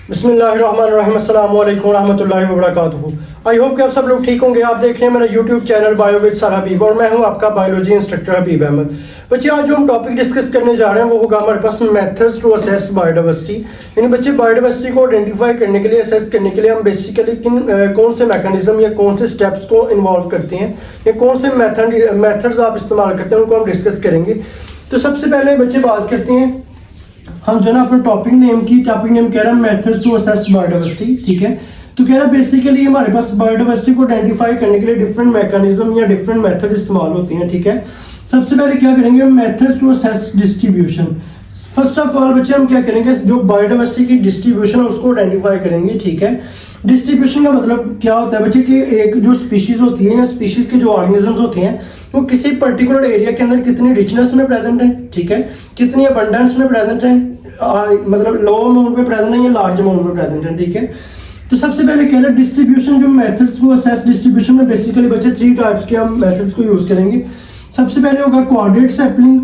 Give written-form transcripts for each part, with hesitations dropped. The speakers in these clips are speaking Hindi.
बिस्मिल्लाहिर्रहमानिर्रहीम अस्सलाम वालेकुम रहमतुल्लाहि व बरकातुहू। आई होप कि आप सब लोग ठीक होंगे। आप देख रहे हैं मेरा YouTube channel bio with sir Habib और मैं हूं आपका बायोलॉजी इंस्ट्रक्टर हबीब अहमद। बच्चे आज जो हम टॉपिक डिस्कस करने जा रहे हैं वो होगा हमारे पास मेथड्स टू असेस बायोडाइवर्सिटी। यानी बच्चे बायोडाइवर्सिटी को आइडेंटिफाई करने के लिए, असेस करने के लिए हम बेसिकली कौन से मैकेनिज्म या कौन से स्टेप्स को इन्वॉल्व करते हैं या कौन से मेथड्स आप इस्तेमाल करते हैं उनको हम डिस्कस करेंगे। तो सबसे पहले बच्चे बात करते हैं हम जो ना अपने टॉपिक नेम कह रहा है मेथड्स टू असेस बायोडाइवर्सिटी। ठीक है, तो कह रहा है बेसिकली हमारे पास बायोडाइवर्सिटी को आइडेंटिफाई करने के लिए डिफरेंट मैकेनिज्म या डिफरेंट मेथड इस्तेमाल होते हैं। ठीक है, सबसे पहले क्या करेंगे methods to assess distribution. First of all बच्चे हम क्या करेंगे, जो बायोडाइवर्सिटी की डिस्ट्रीब्यूशन है उसको आइडेंटिफाई करेंगे। ठीक है, डिस्ट्रीब्यूशन का मतलब क्या होता है बच्चे कि एक जो स्पीशीज होती है या स्पीशीज के जो ऑर्गेनिजम्स होते हैं वो किसी पर्टिकुलर एरिया के अंदर कितनी रिचनेस में प्रेजेंट है, ठीक है, कितनी अबंडेंस में प्रेजेंट है, मतलब लो अमाउंट में प्रेजेंट है या लार्ज अमाउंट में प्रेजेंट है। ठीक है, तो सबसे पहले कह रहे हैं डिस्ट्रीब्यूशन, जो मेथड्स टू असेस डिस्ट्रीब्यूशन में बेसिकली बच्चे 3 टाइप्स के हम मेथड्स को यूज करेंगे। सबसे पहले होगा कोऑर्डिनेट सैंपलिंग,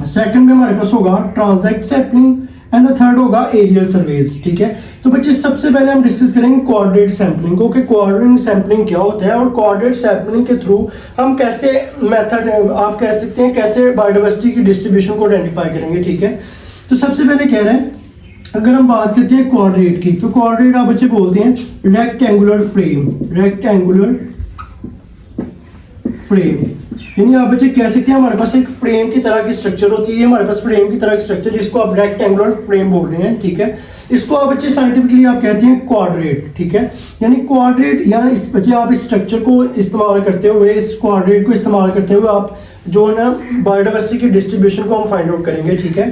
सेकंड में हमारे पास होगा transact sampling and the third होगा एरियल सर्वेज। ठीक है, तो बच्चे सबसे पहले हम डिस्कस करेंगे कोऑर्डिनेट सैंपलिंग को कि कोऑर्डिनेट सैंपलिंग क्या होता है और कोऑर्डिनेट सैंपलिंग के थ्रू हम कैसे मेथड आप कह सकते हैं कैसे बायोडाइवर्सिटी की डिस्ट्रीब्यूशन को आइडेंटिफाई करेंगे। ठीक है, तो सबसे पहले कह रहे हैं अगर हम बात करते हैं कोऑर्डिनेट की, तो कोऑर्डिनेट आप बच्चे बोलते हैं रेक्टेंगुलर फ्रेम, यानी आप बच्चे कह सकते हैं हमारे पास एक फ्रेम की तरह की स्ट्रक्चर होती है, हमारे पास फ्रेम की तरह की स्ट्रक्चर जिसको आप रेक्टेंगुलर फ्रेम बोल रहे हैं। ठीक है, इसको आप बच्चे साइंटिफिकली आप कहते हैं कोऑर्डिनेट। ठीक है, यानी कोऑर्डिनेट या इस बच्चे आप इस स्ट्रक्चर को इस्तेमाल करते हुए, इस कोऑर्डिनेट को इस्तेमाल करते हुए आप जो है ना बायोडाइवर्सिटी की डिस्ट्रीब्यूशन को हम फाइंड आउट करेंगे। ठीक है,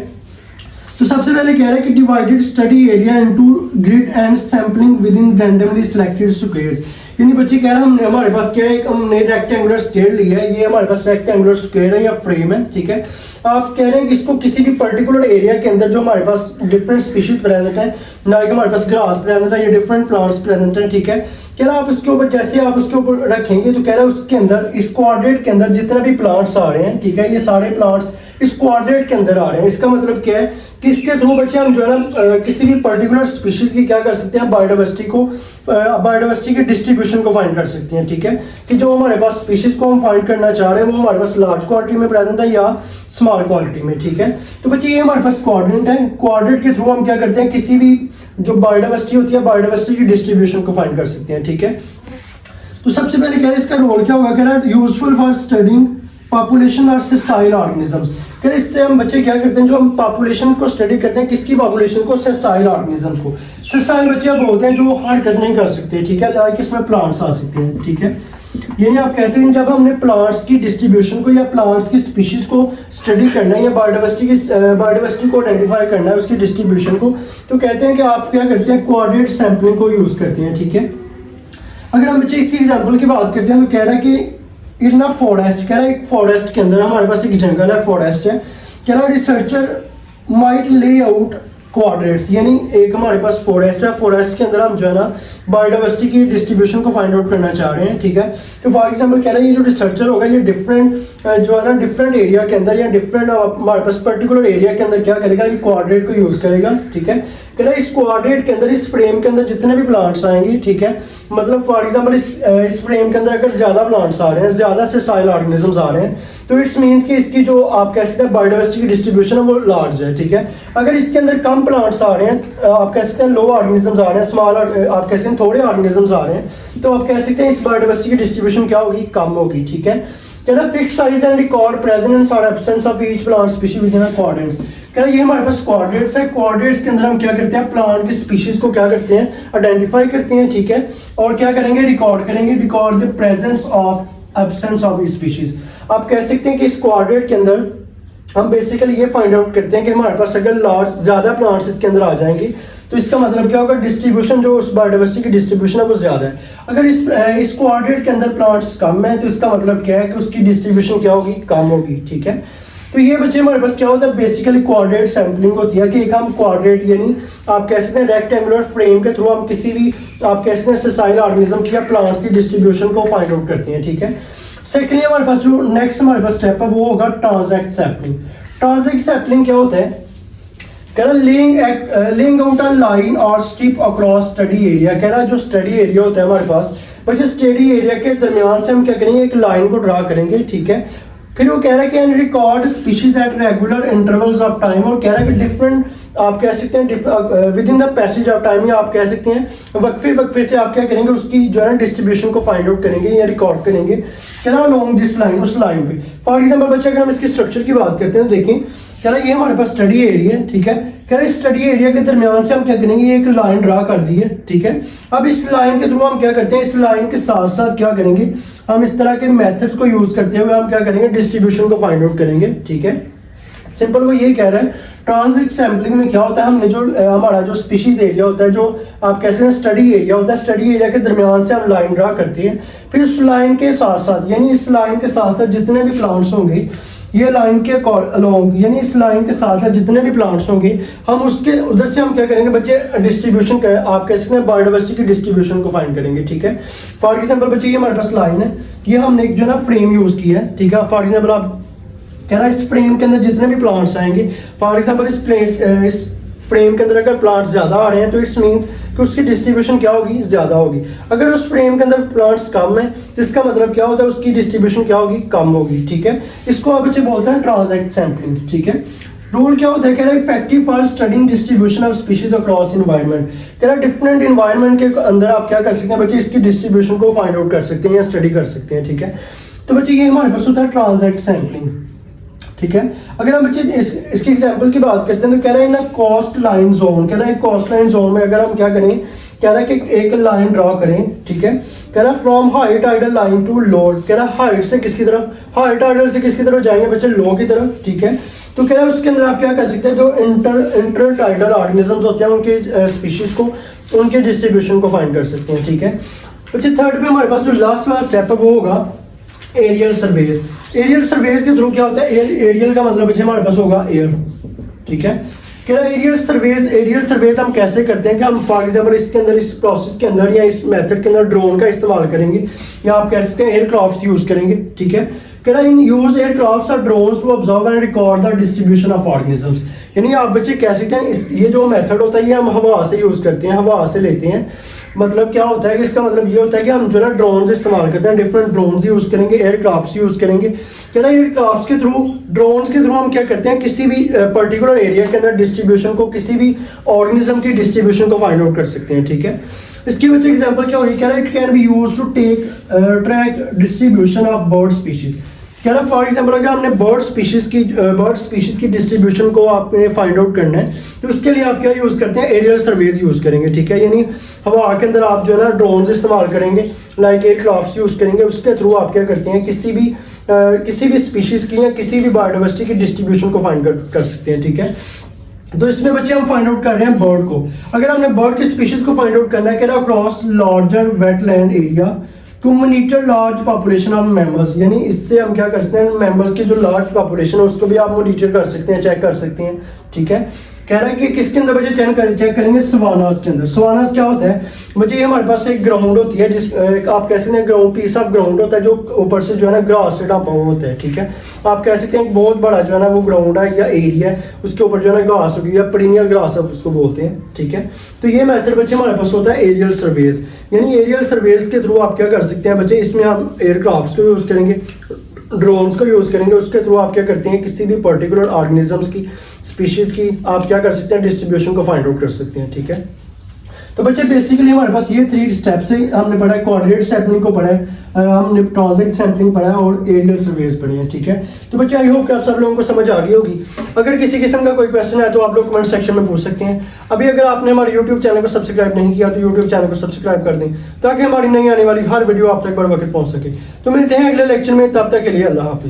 तो सबसे पहले कह रहा है कि divided study area into grid and sampling with in randomly selected squares. यानी बच्चे कह रहा है हमने हमारे पास क्या है, हमने रेक्टेंगुलर स्केल लिया है, ये हमारे पास रेक्टेंगुलर स्क्वायर है या फ्रेम है। ठीक है, आप कह रहे हैं कि इसको किसी भी पर्टिकुलर एरिया के अंदर जो हमारे पास डिफरेंट स्पीशीज प्रेजेंट है, ना कि हमारे पास ग्रास प्रेजेंट है या डिफरेंट प्लांट्स प्रेजेंट है। ठीक है, कह रहा आप उसके ऊपर जैसे आप उसके ऊपर रखेंगे तो कह रहा है उसके अंदर इस कोऑर्डिनेट के अंदर जितने भी प्लांट्स आ रहे हैं, ठीक है, ये सारे प्लांट्स इस कोऑर्डिनेट के अंदर आ रहे हैं। इसका मतलब क्या है कि इसके थ्रू बच्चे हम जो है ना किसी भी पर्टिकुलर स्पीशीज की क्या कर सकते हैं, बायोडाइवर्सिटी की डिस्ट्रीब्यूशन को फाइंड कर सकते हैं। ठीक है, कि जो हमारे पास स्पीशीज को हम फाइंड करना चाह रहे हैं वो हमारे पास लार्ज क्वांटिटी में प्रेजेंट है या स्मॉल क्वांटिटी में। ठीक है, तो बच्चे ये हमारे पास कोऑर्डिनेट है, कोऑर्डिनेट के थ्रू हम क्या करते हैं किसी भी जो बायोडाइवर्सिटी होती है बायोडाइवर्सिटी की डिस्ट्रीब्यूशन को फाइंड कर सकते हैं। ठीक है, तो सबसे पहले कह रहे हैं इसका रोल क्या होगा, कह रहा है यूजफुल फॉर स्टडिंग पॉपुलेशन और सेसाइल ऑर्गेनिजम्स। फिर इससे हम बच्चे क्या करते हैं, जो हम पॉपुलेशन को स्टडी करते हैं, किसकी पॉपुलेशन को, सेसाइल ऑर्गेनिजम्स को। सेसाइल बच्चे आप बोलते हैं जो हरकत नहीं कर सकते। ठीक है, लाइक इसमें प्लांट्स आ सकते हैं। ठीक है, यानी आप कह सकते हैं जब हमने प्लांट्स की डिस्ट्रीब्यूशन को या प्लांट्स की स्पीशीज को स्टडी करना है या बायोडाइवर्सिटी को आइडेंटिफाई करना है उसकी डिस्ट्रीब्यूशन को, तो कहते हैं कि आप क्या करते हैं कोऑर्डिनेट सैंपलिंग को यूज करते हैं। ठीक है, अगर हम बच्चे इसकी एग्जांपल की बात करते हैं तो कह रहा है कि इन फॉरेस्ट, कह रहा है एक फॉरेस्ट के अंदर हमारे पास एक जंगल है, फॉरेस्ट है, कह रहा है रिसर्चर माइट ले आउट कोऑर्डिनेट्स, यानी एक हमारे पास फॉरेस्ट है, फॉरेस्ट के अंदर हम जो है ना बायोडाइवर्सिटी की डिस्ट्रीब्यूशन को फाइंड आउट करना चाह रहे हैं। ठीक है, तो फॉर एग्जांपल कह रहा है ये जो रिसर्चर होगा ये डिफरेंट जो है ना डिफरेंट एरिया के अंदर या डिफरेंट हमारे पास पर्टिकुलर एरिया के अंदर क्या करेगा, ये कोऑर्डिनेट को यूज करेगा। ठीक है, कह रहा है इस कोऑर्डिनेट के अंदर, इस फ्रेम के अंदर जितने भी प्लांट्स आएंगे, ठीक है, मतलब फॉर एग्जांपल इस फ्रेम के अंदर अगर ज्यादा प्लांट्स आ रहे हैं, ज्यादा सेसाइल ऑर्गेनिजम्स आ रहे हैं, तो इट्स मींस कि इसकी जो आप कह सकते हैं बायोडाइवर्सिटी की डिस्ट्रीब्यूशन है वो लार्ज है। ठीक है, अगर इसके अंदर कम प्लांट्स आ रहे हैं, आप कह सकते हैं लो ऑर्गेनिजम्स आ रहे हैं, स्मॉल आप कह सकते हैं थोड़े ऑर्गेनिजम्स आ रहे हैं, तो आप कह सकते हैं इस बायोडाइवर्सिटी की डिस्ट्रीब्यूशन क्या होगी, कम होगी। ठीक है, कहता है fix size and record presence और absence of each plant species within coordinates. कह रहा है ये हमारे पास कोऑर्डिनेट्स है, कोऑर्डिनेट्स के अंदर हम क्या करते हैं प्लांट की स्पीशीज को क्या करते हैं आइडेंटिफाई करते हैं। ठीक है, और क्या करेंगे रिकॉर्ड करेंगे, record the presence of absence of each species. आप कह सकते हैं कि इस कोऑर्डिनेट के अंदर हम बेसिकली ये फाइंड आउट करते हैं कि हमारे पास अगर लार्ज ज्यादा प्लांट्स इसके अंदर आ जाएंगे तो इसका मतलब क्या होगा, डिस्ट्रीब्यूशन जो उस बायोडाइवर्सिटी की डिस्ट्रीब्यूशन है वो ज्यादा है। अगर इस कोऑर्डिनेट के अंदर प्लांट्स कम है तो इसका मतलब क्या है कि उसकी डिस्ट्रीब्यूशन क्या होगी, कम होगी। ठीक है, तो ये बच्चे हमारे पास क्या होता है बेसिकली कोऑर्डिनेट सैंपलिंग होती है कि एक हम कोऑर्डिनेट यानी आप कह सकते हैं रेक्टेंगुलर फ्रेम के थ्रू हम किसी भी आप कह सकते हैं सेसाइल ऑर्गेनिज्म की या प्लांट्स की डिस्ट्रीब्यूशन को फाइंड आउट करते हैं। ठीक है, सेकेंडली हमारे पास जो नेक्स्ट हमारे पास स्टेप है वो होगा ट्रांजैक्ट सैंपलिंग। ट्रांजैक्ट सैंपलिंग क्या होता है, कह रहा लेइंग आउट अ लाइन और स्ट्रिप अक्रॉस स्टडी एरिया। कह रहा जो स्टडी एरिया होता है हमारे पास, बच्चे स्टडी एरिया के दरमियान से हम क्या करेंगे, एक लाइन को ड्रा करेंगे, ठीक है। फिर वो कह रहा है कि record species at regular intervals of time, और कह रहा है कि डिफरेंट आप कह सकते हैं with in the passage of time, या आप कह सकते हैं वक्फे से आप क्या करेंगे, उसकी जो है डिस्ट्रीब्यूशन को फाइंड आउट करेंगे या रिकॉर्ड करेंगे, कह रहा अलोंग दिस लाइन, उस लाइन पे। फॉर एग्जाम्पल बच्चे अगर हम इसके स्ट्रक्चर की बात करते हैं, देखें कह रहा ये हमारे पास स्टडी एरिया है, ठीक है। कह रहा इस स्टडी एरिया के दरमियान से हम क्या करेंगे, एक लाइन ड्रा कर दी है, ठीक है। अब इस लाइन के थ्रू हम क्या करते हैं, इस लाइन के साथ साथ क्या करेंगे, हम इस तरह के मेथड्स को यूज करते हुए हम क्या करेंगे, डिस्ट्रीब्यूशन को फाइंड आउट करेंगे, ठीक है। सिंपल वो ये कह रहा है, ट्रांजिट सैंपलिंग में क्या होता है, हमने जो हमारा जो स्पीशीज एरिया होता है, जो आप कैसे हैं स्टडी एरिया होता है, स्टडी एरिया के दरमियान से हम लाइन ड्रा करते हैं। फिर उस लाइन के साथ साथ, यानी इस लाइन के साथ साथ जितने भी प्लांट्स होंगे, ये लाइन के अलोंग, यानी इस लाइन के साथ साथ जितने भी प्लांट्स होंगे, हम उसके उधर से हम क्या करेंगे बच्चे, डिस्ट्रीब्यूशन करें, आप कह सकते हैं बायोडाइवर्सिटी की डिस्ट्रीब्यूशन को फाइंड करेंगे, ठीक है। फॉर एग्जांपल बच्चे ये हमारे पास लाइन है, ये हमने एक जो ना फ्रेम यूज किया है, ठीक है। फॉर एग्जांपल आप कह रहा है इस फ्रेम के अंदर जितने भी प्लांट्स आएंगे, फॉर एग्जांपल इस फ्रेम के अंदर अगर प्लांट्स ज्यादा आ रहे हैं तो इट्स मींस कि उसकी डिस्ट्रीब्यूशन क्या होगी, ज्यादा होगी। अगर उस फ्रेम के अंदर प्लांट्स कम है तो इसका मतलब क्या होता है, उसकी डिस्ट्रीब्यूशन क्या होगी, कम होगी, ठीक है। इसको आप बच्चे बोलते हैं ट्रांजिट सैंपलिंग, ठीक है। रूल क्या होता है, कह रहा है effective for studying distribution of species across environment. कह रहा है डिफरेंट एनवायरनमेंट के अंदर आप क्या कर सकते हैं बच्चे, इसकी डिस्ट्रीब्यूशन को फाइंड आउट कर सकते हैं या स्टडी कर सकते हैं, ठीक है। तो बच्चे ये हमारे पास होता है ट्रांजिट सैंपलिंग, ठीक है। अगर हम बच्चे इसके एग्जांपल की बात करते हैं तो कह रहा है ना कॉस्ट लाइन जोन, कह रहा है कोस्ट लाइन जोन में अगर हम क्या करें, कह रहा है कि एक लाइन ड्रॉ करें, ठीक है। कह रहा है from high tidal line to low, कह रहा है हाइट से किसकी तरफ, हाई टाइडल से किसकी तरफ जाएंगे बच्चे, लो की तरफ, ठीक है। तो कह रहा है उसके अंदर आप क्या कर सकते हैं, जो इंटर टाइडल ऑर्गेनिजम्स होते हैं उनके स्पीशीज को, उनके डिस्ट्रीब्यूशन को फाइंड कर सकते हैं, ठीक है। बच्चे थर्ड पे हमारे पास जो लास्ट वाला स्टेप है वो होगा एरियल सर्वेस। एरियल सर्वेस के थ्रू क्या होता है, एरियल का मतलब बच्चे हमारे पास होगा एयर, ठीक है। क्या एरियल सर्वेस हम कैसे करते हैं कि हम फॉर एग्जांपल इसके अंदर, इस प्रोसेस के अंदर या इस मेथड के अंदर ड्रोन का इस्तेमाल करेंगे, या आप कह सकते हैं एयरक्राफ्ट यूज करेंगे, ठीक है। कह रहा है इन यूज एयरक्राफ्ट्स और drones to observe and record the distribution of organisms. यानी आप बच्चे कह सकते हैं ये जो मेथड होता है ये हम हवा से यूज करते हैं, हवा से लेते हैं। मतलब क्या होता है कि इसका मतलब ये होता है कि हम जो है ड्रोन इस्तेमाल करते हैं, डिफरेंट ड्रोन यूज करेंगे, एयरक्राफ्ट यूज करेंगे। कह रहा है एयरक्राफ्ट के थ्रू, ड्रोन के थ्रू हम क्या करते हैं, किसी भी पर्टिकुलर एरिया के अंदर डिस्ट्रीब्यूशन को, किसी भी ऑर्गेनिज्म की डिस्ट्रीब्यूशन को फाइंड आउट कर सकते हैं, ठीक है। इसकी वजह एग्जांपल क्या होगी, कह रहा है it can be used to track distribution of bird species. कह रहा फॉर एग्जांपल अगर हमने बर्ड स्पीशीज की डिस्ट्रीब्यूशन को आपने फाइंड आउट करना है तो उसके लिए आप क्या यूज करते हैं, एरियल सर्वेस यूज करेंगे, ठीक है। यानी हवा के अंदर आप जो है ना ड्रोन इस्तेमाल करेंगे, लाइक एयरक्राफ्ट यूज करेंगे, उसके थ्रू आप क्या करते हैं, किसी भी स्पीशीज की या किसी भी बायोडाइवर्सिटी की डिस्ट्रीब्यूशन को फाइंड कर सकते हैं, ठीक है। तो इसमें बच्चे हम फाइंड आउट कर रहे हैं बर्ड को। अगर हमने बर्ड की स्पीशीज को फाइंड आउट करना है, कह रहा across larger wetland area to monitor large population of members. यानी इससे हम क्या कर सकते हैं, मेंबर्स की जो लार्ज पॉपुलेशन है उसको भी आप मॉनिटर कर सकते हैं, चेक कर सकते हैं, ठीक है। कह रहा है कि किसके अंदर बच्चे चेक करेंगे, सवानास के अंदर। सवानास क्या होता है बच्चे, ये हमारे पास एक ग्राउंड होती है, जिस आप कह सकते हैं ग्राउंड, पीस ऑफ ग्राउंड होता है जो ऊपर से जो है ना ग्रास से ढापा हुआ होता है, ठीक है। आप कह सकते हैं एक बहुत बड़ा जो है ना वो ग्राउंड है या एरिया है, उसके ऊपर जो है ना घास होगी या पीरियड ग्रास आप उसको बोलते हैं, ठीक है। तो ये मेथड बच्चे हमारे पास होता है एरियल सर्वेस। यानी एरियल सर्वेस के थ्रू आप क्या कर सकते हैं बच्चे, इसमें हम एयरक्राफ्ट को यूज करेंगे, ड्रोन्स को यूज करेंगे, उसके थ्रू आप क्या करते हैं, किसी भी पर्टिकुलर ऑर्गेनिजम्स की, स्पीशीज की आप क्या कर सकते हैं, डिस्ट्रीब्यूशन को फाइंड आउट कर सकते हैं, ठीक है। तो बच्चे बेसिकली हमारे पास ये 3 स्टेप्स है, हमने पढ़ा है कोऑर्डिनेट सैंपलिंग को पढ़ा है, हमने ट्रांजिट सैंपलिंग पढ़ा है और एरियल सर्वेस पढ़े हैं, ठीक है। तो बच्चे आई होप कि आप सब लोगों को समझ आ गई होगी। अगर किसी किस्म का कोई क्वेश्चन है तो आप लोग कमेंट सेक्शन में पूछ सकते हैं। अभी अगर आपने हमारे यूट्यूब चैनल को सब्सक्राइब नहीं किया तो यूट्यूब चैनल को सब्सक्राइब कर दें ताकि हमारी नई आने वाली हर वीडियो आप तक बर वक्त पहुंच सके। तो मिलते हैं अगले लेक्चर में, तब तक के लिए अल्लाह हाफिज।